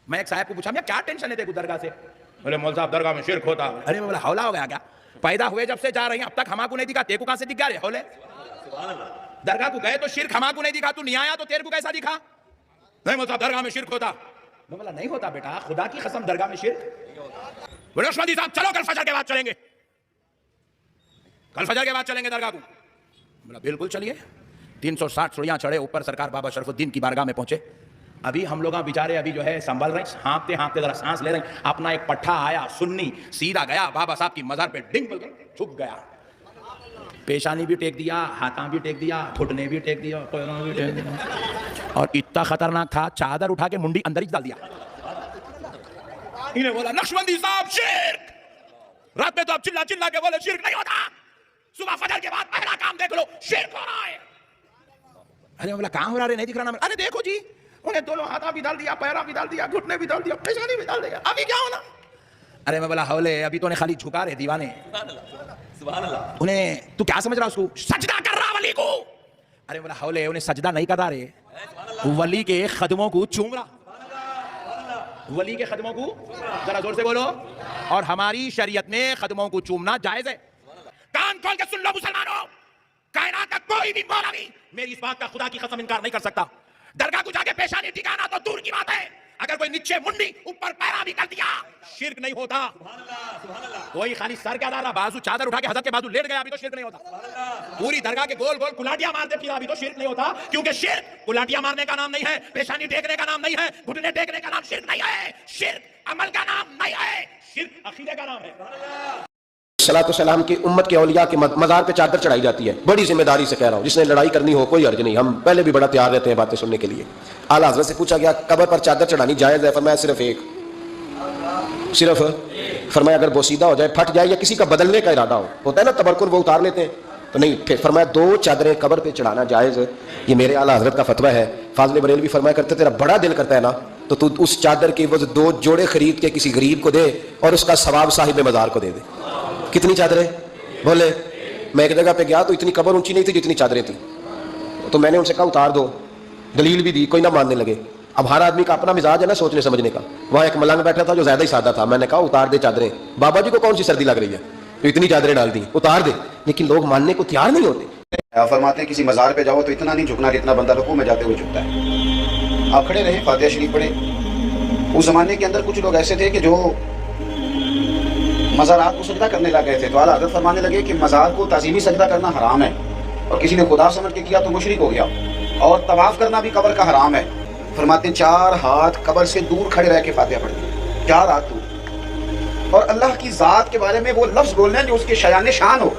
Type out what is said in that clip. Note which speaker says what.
Speaker 1: میں ایک صاحب کو پوچھا میں کیا ٹینشن ہے تیرے کو درگاہ سے؟ بولے مول صاحب درگاہ میں شرک ہوتا. ارے میں بولا حولہ ہو گیا کیا؟ پیدا ہوئے جب سے جا رہی ہیں اب تک ہما کو نہیں دکھا, تیرے کو کہاں سے دکھ گیا رے حولے؟ درگاہ کو گئے تو شرک ہما کو نہیں دکھا, تو نہیں آیا تو تیرے کو کیسا دکھا؟ نہیں مول صاحب درگاہ میں شرک ہوتا. میں بولا نہیں ہوتا بیٹا, خدا کی قسم درگاہ میں شرک. بولے نقشبندی صاحب چلو کل فجر کے بعد چلیں گے, کل فجر کے بعد چلیں گے درگاہ کو. بولا بالکل چلیے. 360 سڑیاں چڑھے اوپر, سرکار بابا شرف الدین کی بارگاہ میں پہنچے. ابھی ہم لوگ بیچارے ابھی جو ہے سنبھل رہے ہیں, ہانپتے ہانپتے ذرا سانس لے رہے ہیں. اپنا ایک پٹھا آیا سنی, سیدھا گیا بابا صاحب کی مزار پہ ڈنگ بول کر چھپ گیا. پیشانی بھی ٹیک دیا, ہاتھاں بھی ٹیک دیا, گھٹنے بھی ٹیک دیا, پیروں بھی ٹیک دیا, اور اتنا خطرناک تھا چادر اٹھا کے منڈی اندر ہی ڈال دیا. انہیں بولا نقشبندی صاحب شرک. رات میں تو اب چلا چلا کے بولے شرک نہیں ہوتا, صبح فجر کے بعد پہلا کام دیکھ لو شرک ہو رہا ہے. ارے بولا کہاں ہو رہا ہے, نہیں دکھ رہا نا. ارے دیکھو جی, انہیں دونوں ہاتھاں بھی ڈال دیا, پیروں بھی ڈال دیا, گھٹنے بھی ڈال دیا, پیشانی بھی ڈال دیا, ابھی کیا ہونا؟ ارے میں بولا حولے ابھی تو نے خالی جھکا رہے دیوانے. انہیں تو کیا سمجھ رہا اس کو, سجدہ کر رہا ولی کو. ارے بولا حولے انہیں سجدہ نہیں کرا رہے, ولی کے قدموں کو چوم رہا, ولی کے قدموں کو. ذرا زور سے بولو. اور ہماری شریعت میں قدموں کو چومنا جائز ہے. کان کھول کے سن لو مسلمانوں, کائنات کا کوئی بھی مولوی میری اس بات کا خدا کی قسم انکار نہیں کر سکتا. درگاہ کو جا کے پیشانی ٹھکانا تو دور کی بات ہے, اگر کوئی نیچے منڈی اوپر پیرا بھی کر دیا شرک نہیں ہوتا. کوئی خالی سر کے آدھار بازو چادر اٹھا کے حضرت کے بازو لیٹ گیا ابھی تو شرک نہیں ہوتا. پوری درگاہ کے گول گول کلاٹیاں مارتے پھر ابھی تو شرک نہیں ہوتا, کیونکہ شرک کلاٹیاں مارنے کا نام نہیں ہے, پیشانی ٹیکنے کا نام نہیں ہے, گھٹنے ٹیکنے کا نام شرک نہیں ہے, شرک عمل کا نام نہیں ہے, شرک عقیدے کا نام ہے.
Speaker 2: صلاۃ والسلام کی امت کے اولیاء کے مزار پہ چادر چڑھائی جاتی ہے. بڑی ذمہ داری سے کہہ رہا ہوں, جس نے لڑائی کرنی ہو کوئی حرج نہیں, ہم پہلے بھی بڑا تیار رہتے ہیں باتیں سننے کے لیے. اعلیٰ حضرت سے پوچھا گیا قبر پر چادر چڑھانی جائز ہے؟ فرمایا صرف ایک, صرف. فرمایا اگر بوسیدہ ہو جائے, پھٹ جائے, یا کسی کا بدلنے کا ارادہ ہو, ہوتا ہے نا تبرکن وہ اتار لیتے ہیں, تو نہیں. پھر فرمایا 2 چادریں قبر پہ چڑھانا جائز ہے. یہ میرے اعلیٰ حضرت کا فتویٰ ہے. فاضل بریلوی فرمایا کرتے تیرا بڑا دل کرتا ہے نا تو تو اس چادر کی عوض 2 جوڑے خرید کے کسی غریب کو دے اور اس کا ثواب صاحب مزار کو دے دے. کتنی چادریں بولے؟ میں ایک جگہ پہ گیا تو اتنی قبر اونچی نہیں تھی جتنی چادریں تھیں, تو میں نے ان سے کہا اتار دو, دلیل بھی دی, کوئی نہ ماننے لگے. اب ہر آدمی کا اپنا مزاج ہے نا سوچنے سمجھنے کا. وہاں ایک ملنگ بیٹھا تھا جو زیادہ ہی سادہ تھا, میں نے کہا اتار دے چادریں. بابا جی کو کون سی سردی لگ رہی ہے تو اتنی چادریں ڈال دی, اتار دے. لیکن لوگ ماننے کو تیار نہیں ہوتے.
Speaker 3: فرماتے ہیں کسی مزار پہ جاؤ تو اتنا نہیں جھکنا جتنا بندہ رکوع میں جاتے ہوئے جھکتا ہے. آپ کھڑے رہیں, فاتحہ شریف پڑھیں. اس زمانے کے اندر کچھ لوگ ایسے تھے کہ جو مزارات کو سجدہ کرنے لگ گئے تھے, تو اعلیٰ حضرت فرمانے لگے کہ مزار کو تعظیمی سجدہ کرنا حرام ہے, اور کسی نے خدا سمجھ کے کیا تو مشرک ہو گیا, اور طواف کرنا بھی قبر کا حرام ہے. فرماتے ہیں 4 ہاتھ قبر سے دور کھڑے رہ کے فاتحہ پڑھیں, 4 ہاتھ دور, اور اللہ کی ذات کے بارے میں وہ لفظ بولنے ہیں جو اس کے شایان شان ہو.